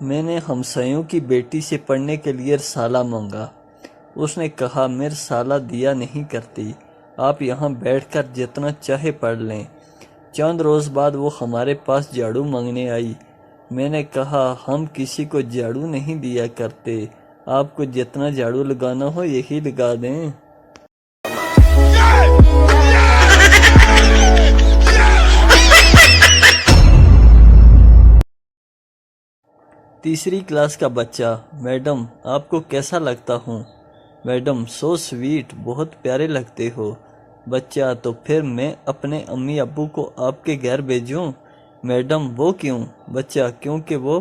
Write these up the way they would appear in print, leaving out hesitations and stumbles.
میں نے ہمسایوں کی بیٹی سے پڑھنے کے لیے رسالہ مانگا۔ اس نے کہا میں رسالہ دیا نہیں کرتی، آپ یہاں بیٹھ کر جتنا چاہے پڑھ لیں۔ چند روز بعد وہ ہمارے پاس جھاڑو مانگنے آئی۔ میں نے کہا ہم کسی کو جھاڑو نہیں دیا کرتے، آپ کو جتنا جھاڑو لگانا ہو یہی لگا دیں۔ تیسری کلاس کا بچہ: میڈم آپ کو کیسا لگتا ہوں؟ میڈم سو سویٹ، بہت پیارے لگتے ہو۔ بچہ: تو پھر میں اپنے امی ابو کو آپ کے گھر بھیجوں؟ میڈم وہ کیوں؟ بچہ: کیونکہ وہ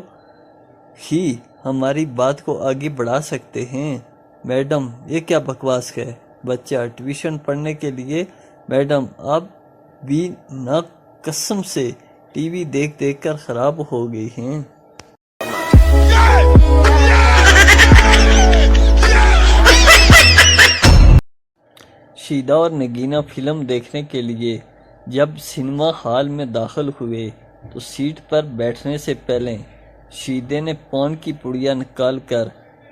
ہی ہماری بات کو آگے بڑھا سکتے ہیں۔ میڈم یہ کیا بکواس ہے؟ بچہ: ٹیوشن پڑھنے کے لیے؟ میڈم آپ بھی نا قسم سے ٹی وی دیکھ دیکھ کر خراب ہو گئی ہیں۔ شیدا اور نگینہ فلم دیکھنے کے لیے جب سنیما ہال میں داخل ہوئے تو سیٹ پر بیٹھنے سے پہلے شیدے نے پان کی پڑیا نکال کر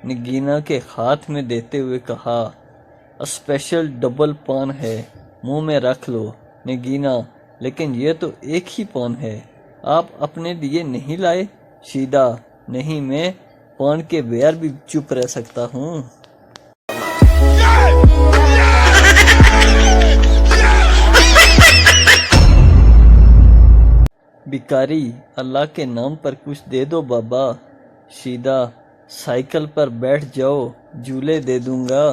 نگینہ کے ہاتھ میں دیتے ہوئے کہا، اسپیشل ڈبل پان ہے، منہ میں رکھ لو۔ نگینہ: لیکن یہ تو ایک ہی پان ہے، آپ اپنے لیے نہیں لائے؟ شیدا: نہیں، میں پان کے بغیر بھی چپ رہ سکتا ہوں۔ بھکاری: اللہ کے نام پر کچھ دے دو بابا۔ شیدا: سائیکل پر بیٹھ جاؤ، جھولے دے دوں گا۔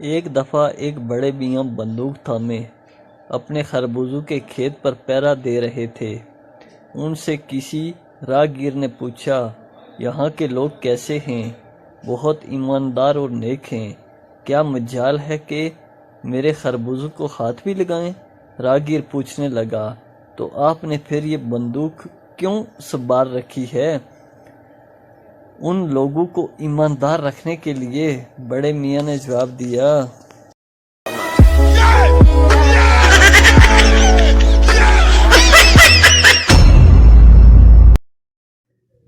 ایک دفعہ ایک بڑے میاں بندوق تھامے اپنے خربوزوں کے کھیت پر پہرا دے رہے تھے۔ ان سے کسی راہگیر نے پوچھا، یہاں کے لوگ کیسے ہیں؟ بہت ایماندار اور نیک ہیں، کیا مجال ہے کہ میرے خربوزوں کو ہاتھ بھی لگائیں؟ راہگیر پوچھنے لگا، تو آپ نے پھر یہ بندوق کیوں سنبھال رکھی ہے؟ ان لوگوں کو ایماندار رکھنے کے لیے، بڑے میاں نے جواب دیا۔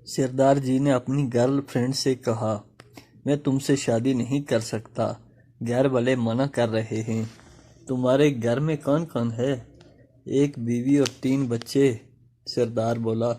سردار جی نے اپنی گرل فرینڈ سے کہا، میں تم سے شادی نہیں کر سکتا، گھر والے منع کر رہے ہیں۔ تمہارے گھر میں کون کون ہے؟ ایک بیوی اور 3 بچے۔ سردار بولا،